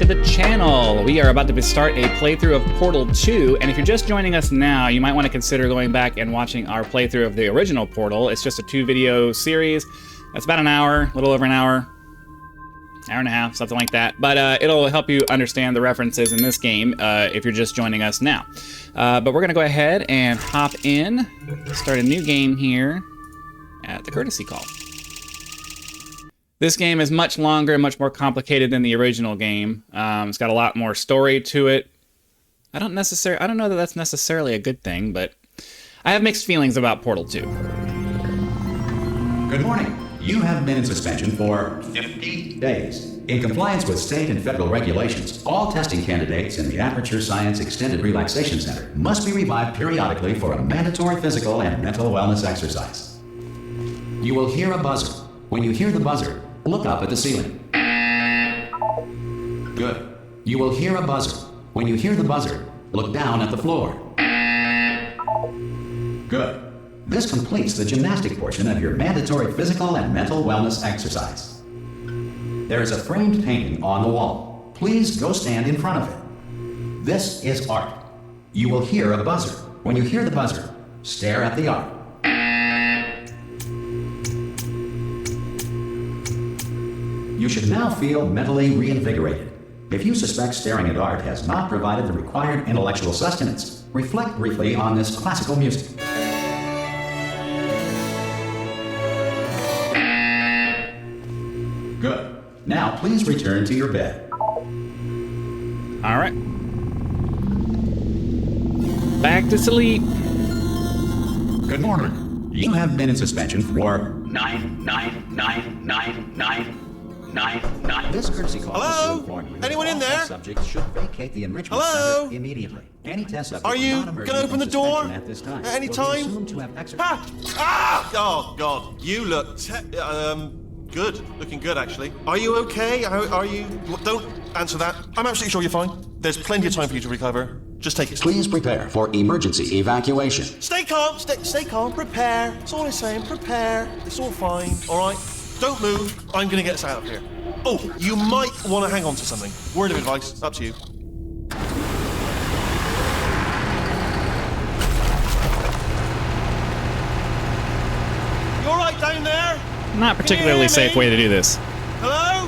the channel. We are about to start a playthrough of Portal 2, and if you're just joining us now, you might want to consider going back and watching our playthrough of the original Portal. It's just a 2-video series. It's about an hour, a little over an hour and a half, something like that. But it'll help you understand the references in this game if you're just joining us now. But we're going to go ahead and hop in, start a new game here at the courtesy call. This game is much longer and much more complicated than the original game. It's got a lot more story to it. I don't know that that's necessarily a good thing, but I have mixed feelings about Portal 2. Good morning. You have been in suspension for 50 days. In compliance with state and federal regulations, all testing candidates in the Aperture Science Extended Relaxation Center must be revived periodically for a mandatory physical and mental wellness exercise. You will hear a buzzer. When you hear the buzzer, look up at the ceiling. Good. You will hear a buzzer. When you hear the buzzer, look down at the floor. Good. This completes the gymnastic portion of your mandatory physical and mental wellness exercise. There is a framed painting on the wall. Please go stand in front of it. This is art. You will hear a buzzer. When you hear the buzzer, stare at the art. You should now feel mentally reinvigorated. If you suspect staring at art has not provided the required intellectual sustenance, reflect briefly on this classical music. Good. Now please return to your bed. All right. Back to sleep. Good morning. You have been in suspension for 9. This courtesy call. Hello? Anyone in there? Subjects should vacate the enrichment Hello? center immediately. Any test subject Are you not emerging gonna open from the door suspension at this time at any will be time? assumed to have Oh God, you look good. Looking good, actually. Are you okay? Are you? Don't answer that. I'm absolutely sure you're fine. There's plenty of time for you to recover. Just take it. Please prepare for emergency evacuation. Stay calm. Stay calm. Prepare. That's all I'm saying. Prepare. It's all fine. All right. Don't move. I'm gonna get us out of here. Oh, you might want to hang on to something. Word of advice. Up to you. You all right down there? Not particularly safe way to do this. Hello?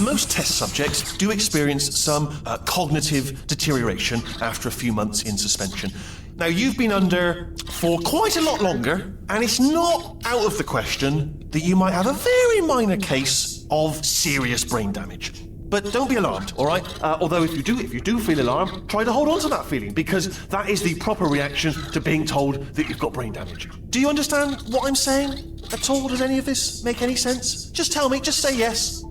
Most test subjects do experience some cognitive deterioration after a few months in suspension. Now, you've been under for quite a lot longer, and it's not out of the question that you might have a very minor case of serious brain damage. But don't be alarmed, all right? Although if you do feel alarmed, try to hold on to that feeling, because that is the proper reaction to being told that you've got brain damage. Do you understand what I'm saying at all? Does any of this make any sense? Just tell me, just say yes.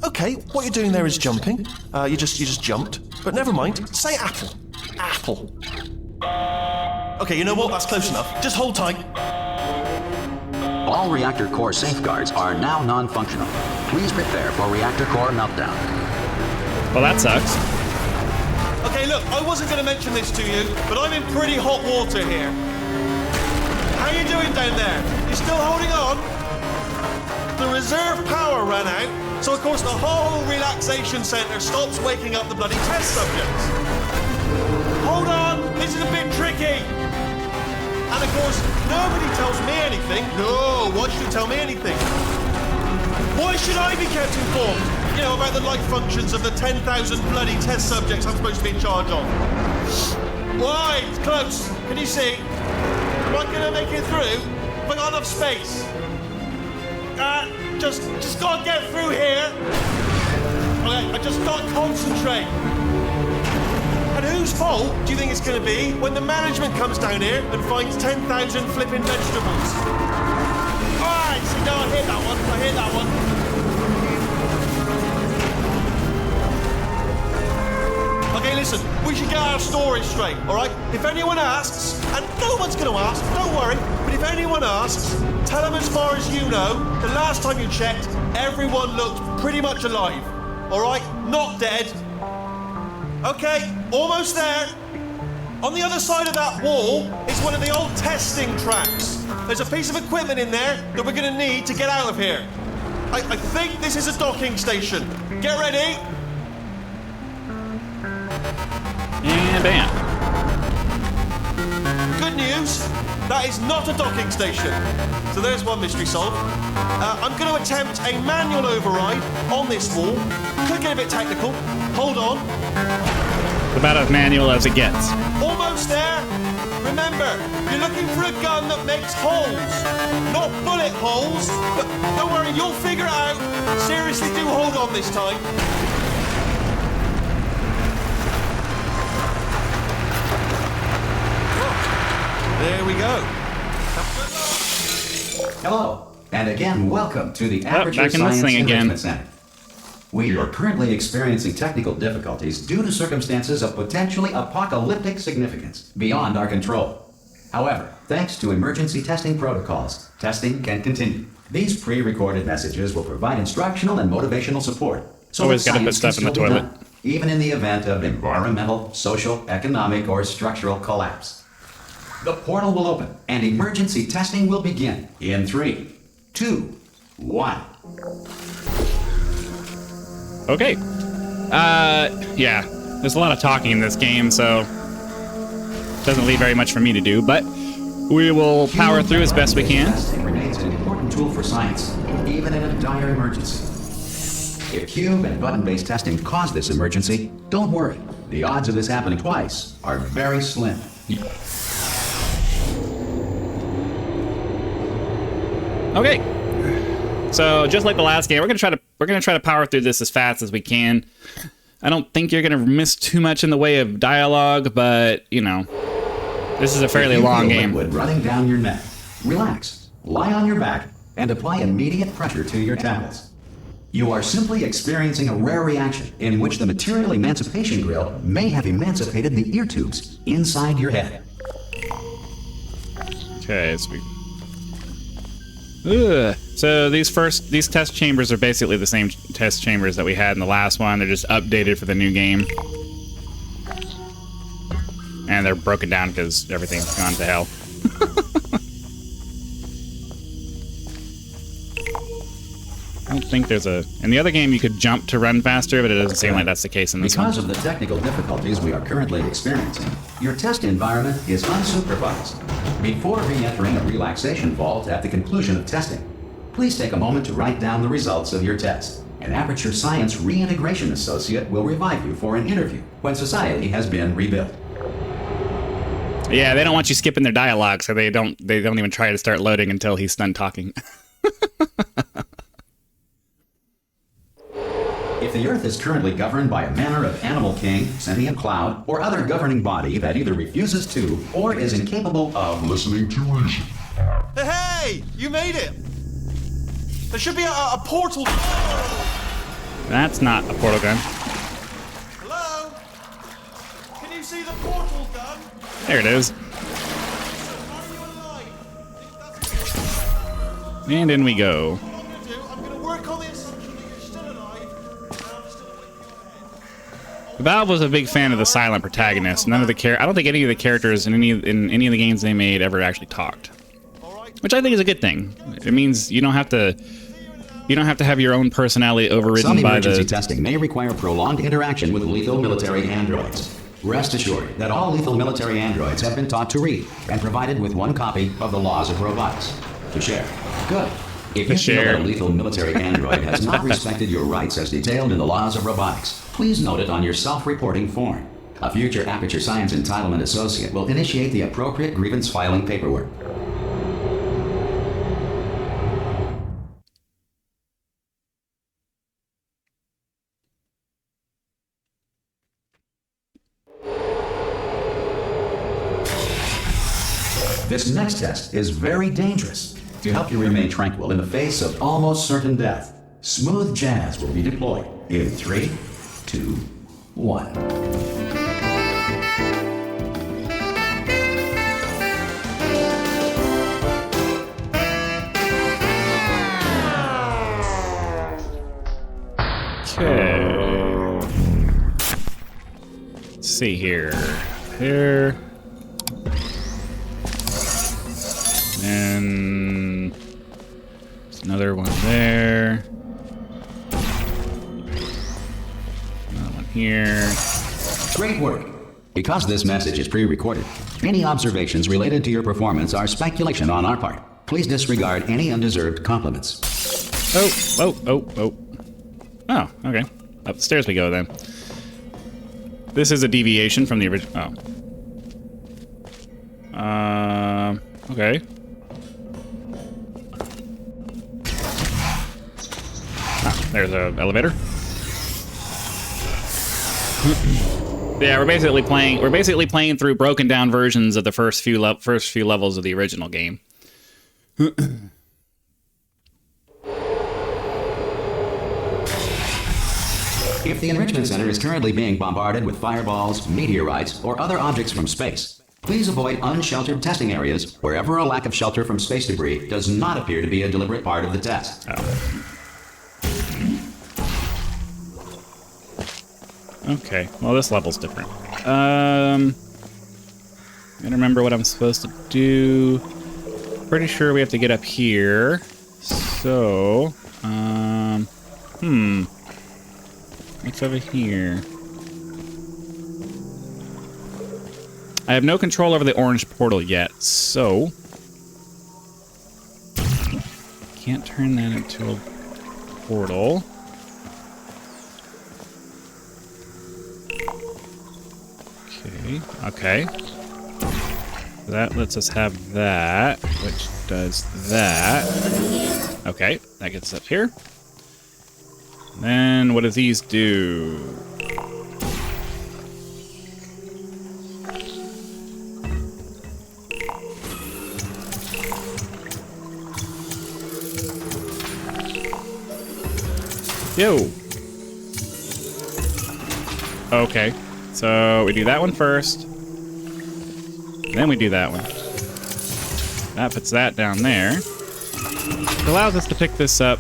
Okay, what you're doing there is jumping. You just jumped. But never mind, say apple. Apple. Okay, you know what? That's close enough. Just hold tight. All reactor core safeguards are now non-functional. Please prepare for reactor core meltdown. Well, that sucks. Okay, look, I wasn't going to mention this to you, but I'm in pretty hot water here. How you doing down there? You still holding on? The reserve power ran out, so of course the whole relaxation centre stops waking up the bloody test subjects. Hold on, this is a bit tricky. And of course, nobody tells me anything. No, why should you tell me anything? Why should I be kept informed? You know, about the life functions of the 10,000 bloody test subjects I'm supposed to be in charge of. Why? It's close. Can you see? Am I gonna make it through? Have I got enough space? Just gotta get through here. Okay, I just gotta concentrate. And whose fault do you think it's going to be when the management comes down here and finds 10,000 flipping vegetables? Alright, see, no, I hear that one. Okay, listen, we should get our story straight, alright? If anyone asks, and no one's going to ask, don't worry, but if anyone asks, tell them as far as you know, the last time you checked, everyone looked pretty much alive. Alright? Not dead. Okay, almost there. On the other side of that wall is one of the old testing tracks. There's a piece of equipment in there that we're going to need to get out of here. I think this is a docking station. Get ready. And bam. Good news, that is not a docking station. So there's one mystery solved. I'm going to attempt a manual override on this wall. Could get a bit technical. Hold on. About as manual as it gets. Almost there. Remember, you're looking for a gun that makes holes. Not bullet holes, but don't worry, you'll figure it out. Seriously, do hold on this time. There we go. Hello, and again, welcome to the Aperture back in this Science thing again. Enrichment Center. We are currently experiencing technical difficulties due to circumstances of potentially apocalyptic significance beyond our control. However, thanks to emergency testing protocols, testing can continue. These pre-recorded messages will provide instructional and motivational support. So Always that gotta put science stuff in can the still be toilet. done, even in the event of environmental, social, economic, or structural collapse. The portal will open, and emergency testing will begin in 3, 2, 1. Okay. Yeah. There's a lot of talking in this game, so doesn't leave very much for me to do, but we will power through as best we can. Testing remains an important tool for science, even in a dire emergency. If cube and button-based testing caused this emergency, don't worry. The odds of this happening twice are very slim. Okay. So just like the last game, we're gonna try to power through this as fast as we can. I don't think you're gonna miss too much in the way of dialogue, but you know, this is a fairly long game. Liquid running down your neck. Relax, lie on your back, and apply immediate pressure to your temples. You are simply experiencing a rare reaction in which the material emancipation grill may have emancipated the ear tubes inside your head. Okay, so so these test chambers are basically the same test chambers that we had in the last one. They're just updated for the new game. And they're broken down because everything's gone to hell. I don't think there's a... In the other game, you could jump to run faster, but it doesn't seem like that's the case in this one. Because of the technical difficulties we are currently experiencing, your test environment is unsupervised. Before re-entering a relaxation vault at the conclusion of testing, please take a moment to write down the results of your test. An Aperture Science Reintegration Associate will revive you for an interview when society has been rebuilt. Yeah, they don't want you skipping their dialogue, so they don't even try to start loading until he's done talking. If the Earth is currently governed by a manner of animal king, sentient cloud, or other governing body that either refuses to or is incapable of listening to reason. Hey, you made it. There should be a portal. That's not a portal gun. Hello? Can you see the portal gun? There it is. Are you alive? And in we go. What I'm going to do, I'm going to work on the assumption that you're still alive, and I'm just going to whip your head. Valve was a big fan of the silent protagonist. I don't think any of the characters in any of the games they made ever actually talked, which I think is a good thing. It means you don't have to have your own personality overridden Some by emergency the. testing may require prolonged interaction with lethal military androids. Rest assured that all lethal military androids have been taught to read and provided with one copy of the Laws of Robotics to share. Good. If you feel that a lethal military android has not respected your rights as detailed in the Laws of Robotics, please note it on your self-reporting form. A future Aperture Science Entitlement Associate will initiate the appropriate grievance filing paperwork. This next test is very dangerous. To help you remain tranquil in the face of almost certain death, smooth jazz will be deployed in 3, 2, 1. Okay. Let's see here. here. And there's another one there. Another one here. Great work. Because this message is pre-recorded, any observations related to your performance are speculation on our part. Please disregard any undeserved compliments. Oh, okay. Up the stairs we go then. This is a deviation from the original. Oh. Okay. Ah, there's an elevator. Yeah, we're basically playing through broken down versions of the first few levels of the original game. If the Enrichment Center is currently being bombarded with fireballs, meteorites, or other objects from space, please avoid unsheltered testing areas wherever a lack of shelter from space debris does not appear to be a deliberate part of the test. Oh. Okay, well this level's different. I don't remember what I'm supposed to do. Pretty sure we have to get up here. So, what's over here? I have no control over the orange portal yet, so can't turn that into a portal. Okay. That lets us have that, which does that. Okay, that gets up here. Then what do these do? Yo. Okay. So we do that one first. Then we do that one. That puts that down there. It allows us to pick this up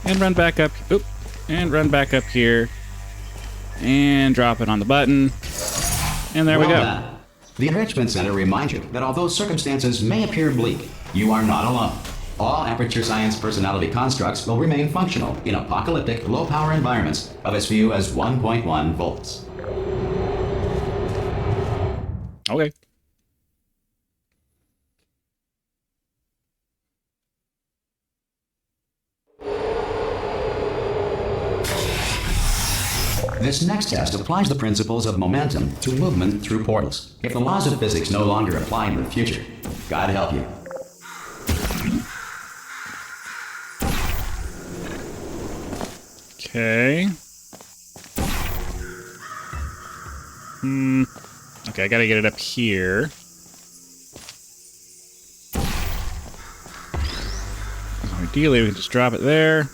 and run back up. Oop, and run back up here. And drop it on the button. And there we go. Done. The Enrichment Center reminds you that although circumstances may appear bleak, you are not alone. All Aperture Science personality constructs will remain functional in apocalyptic, low-power environments of as few as 1.1 volts. Okay. This next test applies the principles of momentum to movement through portals. If the laws of physics no longer apply in the future, God help you. Okay. Okay, I gotta get it up here. Ideally, we can just drop it there.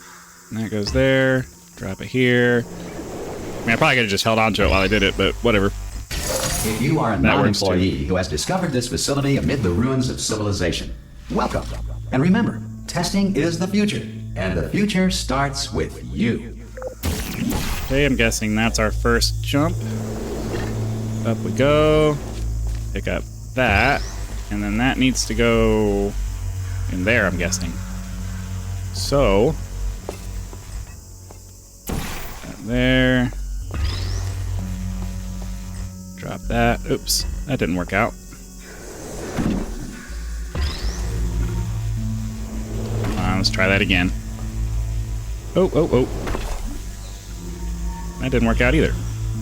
And that goes there. Drop it here. I mean, I probably could have just held on to it while I did it, but whatever. If you are a non-employee who has discovered this facility amid the ruins of civilization, welcome. And remember, testing is the future, and the future starts with you. Okay, I'm guessing that's our first jump. Up we go. Pick up that. And then that needs to go in there, I'm guessing. So, that there. Drop that. Oops, that didn't work out. Come on, let's try that again. Oh. That didn't work out either.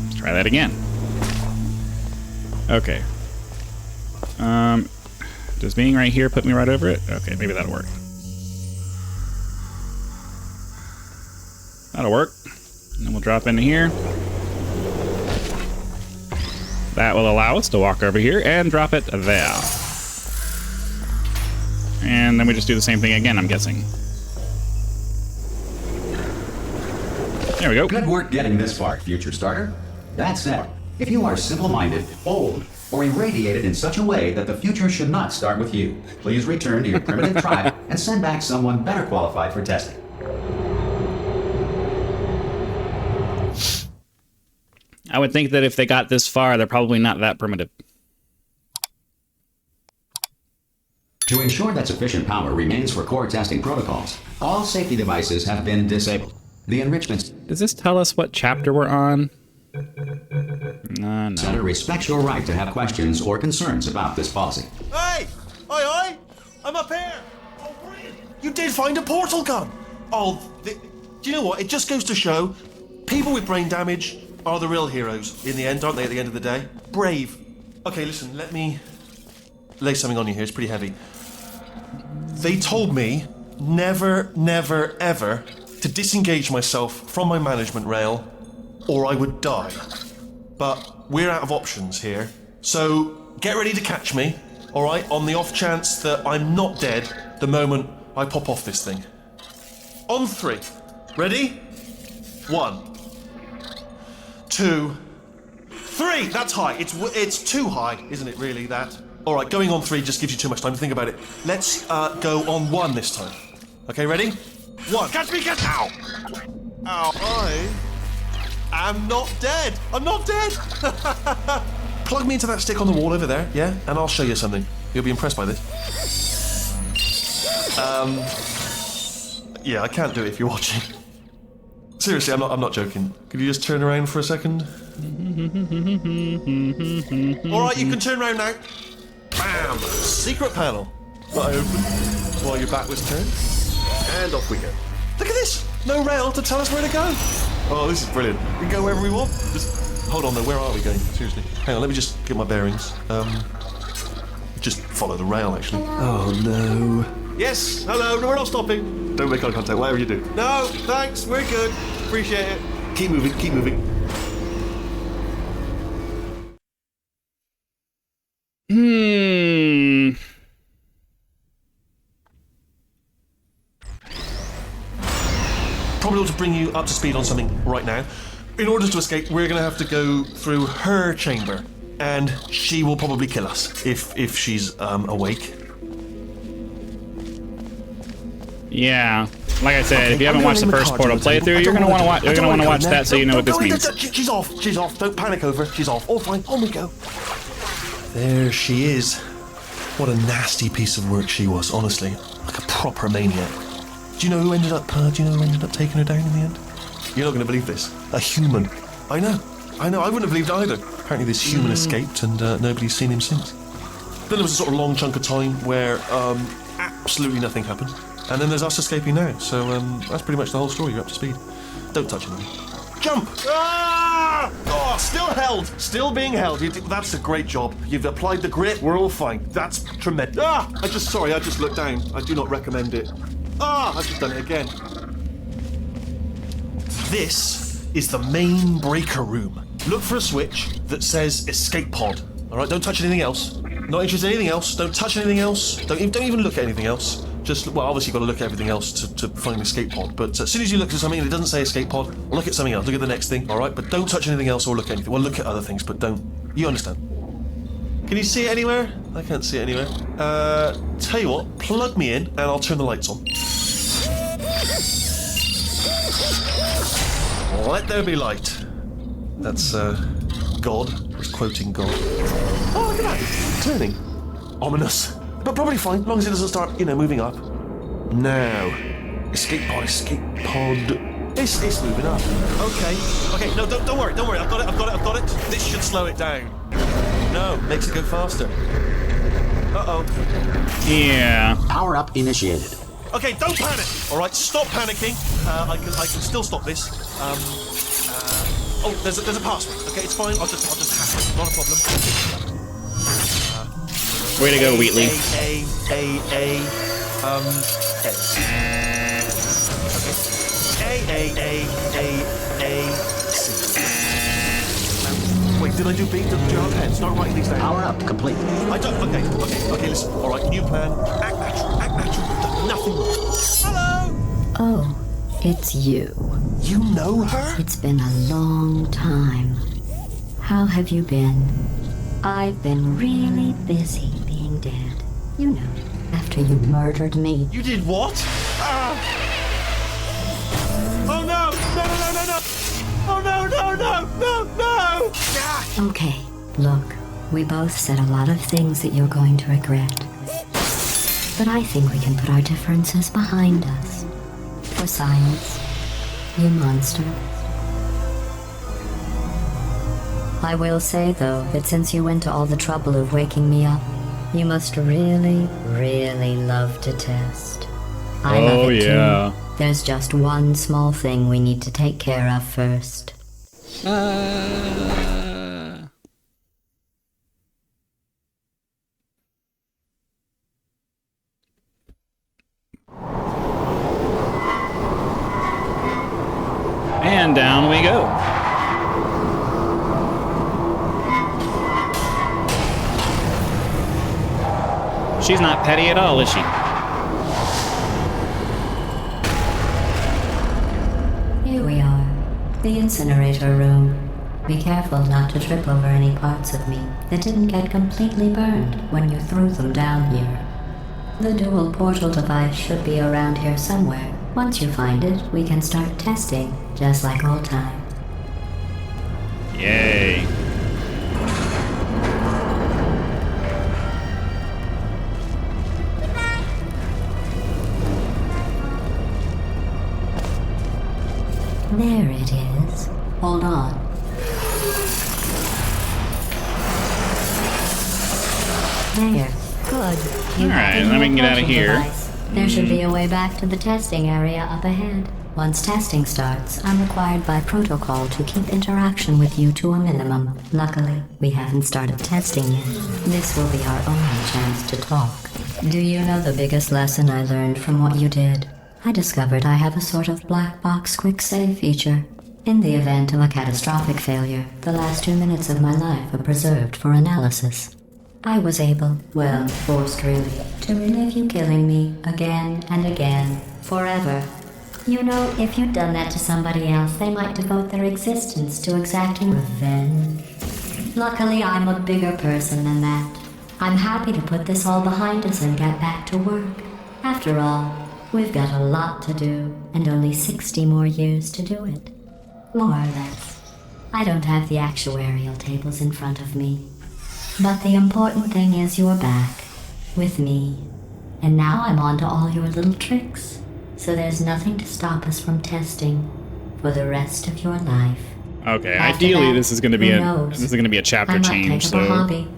Let's try that again. Okay. Does being right here put me right over it? Okay, maybe that'll work. That'll work. And then we'll drop into here. That will allow us to walk over here and drop it there. And then we just do the same thing again, I'm guessing. There we go. Good work getting this far, future starter. That said, if you are simple-minded, old, or irradiated in such a way that the future should not start with you, please return to your primitive tribe and send back someone better qualified for testing. I would think that if they got this far, they're probably not that primitive. To ensure that sufficient power remains for core testing protocols, all safety devices have been disabled. The enrichment Does this tell us what chapter we're on? No. Center respects your right to have questions or concerns about this policy. Hey! Oi! I'm up here! Oh, brilliant! You did find a portal gun! Oh, do you know what? It just goes to show people with brain damage are the real heroes in the end, aren't they, at the end of the day? Brave. Okay, listen, let me lay something on you here. It's pretty heavy. They told me never, never, ever to disengage myself from my management rail or I would die. But we're out of options here, so get ready to catch me, alright, on the off chance that I'm not dead the moment I pop off this thing. On 3. Ready? 1, 2, 3! That's high. It's too high, isn't it, really, that? Alright, going on 3 just gives you too much time to think about it. Let's go on 1 this time. Okay, ready? 1. Catch me, catch! Ow! Ow. I'm not dead! I'm not dead! Plug me into that stick on the wall over there, yeah? And I'll show you something. You'll be impressed by this. Yeah, I can't do it if you're watching. Seriously, I'm not joking. Could you just turn around for a second? Alright, you can turn around now. Bam! Secret panel. That I opened while your back was turned. And off we go. Look at this! No rail to tell us where to go. Oh, this is brilliant. We can go wherever we want. Just hold on though, where are we going? Seriously. Hang on, let me just get my bearings. Just follow the rail, actually. Oh no. Yes, hello, no, we're not stopping. Don't make eye contact, whatever you do. No, thanks, we're good. Appreciate it. Keep moving, keep moving. Probably ought to bring you up to speed on something right now. In order to escape, we're going to have to go through her chamber, and she will probably kill us if she's awake. Yeah, like I said, if you haven't watched the first Portal playthrough, you're gonna want to watch that so you know what this means. She's off. She's off. Don't panic over. She's off. All fine. On we go. There she is. What a nasty piece of work she was. Honestly, like a proper maniac. Do you know who ended up taking her down in the end? You're not going to believe this. A human. I know. I wouldn't have believed either. Apparently this human escaped and nobody's seen him since. Then there was a sort of long chunk of time where absolutely nothing happened. And then there's us escaping now. So that's pretty much the whole story. You're up to speed. Don't touch anything. Jump! Ah! Oh, still held. Still being held. That's a great job. You've applied the grip. We're all fine. That's tremendous. Ah! I just looked down. I do not recommend it. Ah! I've just done it again. This is the main breaker room. Look for a switch that says escape pod. Alright, don't touch anything else. Not interested in anything else. Don't touch anything else. Don't even look at anything else. Just, well, obviously you've got to look at everything else to find the escape pod. But as soon as you look at something and it doesn't say escape pod, look at something else. Look at the next thing, alright? But don't touch anything else or look at anything. Well, look at other things, but don't. You understand? Can you see it anywhere? I can't see it anywhere. Tell you what, plug me in and I'll turn the lights on. Let there be light. That's, God. He's quoting God. Oh, look at that. Turning. Ominous. But probably fine, as long as it doesn't start, moving up. Now. Escape pod. It's moving up. Okay, no, don't worry. I've got it. This should slow it down. No, makes it go faster. Uh-oh. Yeah. Power up initiated. Okay, don't panic. All right, stop panicking. I can still stop this. Oh, there's a password. Okay, it's fine. I'll just hack it. Not a problem. Way to go, Wheatley. C. Wait, did I do B? Did you have a pen? Start writing these down. Power up complete. I don't. Okay. Listen. All right, new plan. Act natural. You've done nothing wrong. Hello. Oh, it's you. You know her? It's been a long time. How have you been? I've been really busy being dead. You know, after you murdered me. You did what? Oh no! Oh no, no, no, no, no! Ah! Okay, look, we both said a lot of things that you're going to regret. But I think we can put our differences behind us. For science, you monster. I will say, though, that since you went to all the trouble of waking me up, you must really, really love to test. I love it too. There's just one small thing we need to take care of first. And down we go. She's not petty at all, is she? Here we are, the incinerator room. Be careful not to trip over any parts of me that didn't get completely burned when you threw them down here. The dual portal device should be around here somewhere. Once you find it, we can start testing, just like old times. Yay. There it is. Hold on. There. Good. All right, then we can get out of here. There should be a way back to the testing area up ahead. Once testing starts, I'm required by protocol to keep interaction with you to a minimum. Luckily, we haven't started testing yet. This will be our only chance to talk. Do you know the biggest lesson I learned from what you did? I discovered I have a sort of black box quick save feature. In the event of a catastrophic failure, the last 2 minutes of my life are preserved for analysis. I was able, well, forced really, to relive you killing me again and again, forever. You know, if you'd done that to somebody else, they might devote their existence to exacting revenge. Luckily, I'm a bigger person than that. I'm happy to put this all behind us and get back to work. After all, we've got a lot to do, and only 60 more years to do it. More or less. I don't have the actuarial tables in front of me. But the important thing is you're back, with me. And now I'm on to all your little tricks. So there's nothing to stop us from testing for the rest of your life. Okay, After ideally that, this is going to be a chapter I might change. take up a So hobby.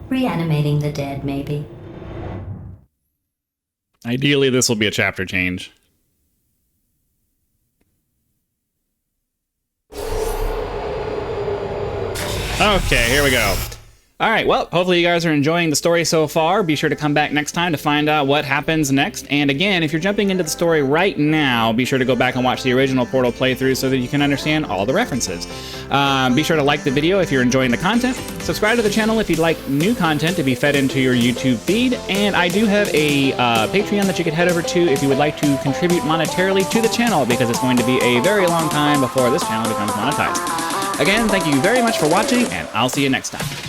Reanimating the dead, maybe. ideally this will be a chapter change. Okay, here we go. All right, well, hopefully you guys are enjoying the story so far. Be sure to come back next time to find out what happens next. And again, if you're jumping into the story right now, be sure to go back and watch the original Portal playthrough so that you can understand all the references. Be sure to like the video if you're enjoying the content. Subscribe to the channel if you'd like new content to be fed into your YouTube feed. And I do have a Patreon that you could head over to if you would like to contribute monetarily to the channel, because it's going to be a very long time before this channel becomes monetized. Again, thank you very much for watching, and I'll see you next time.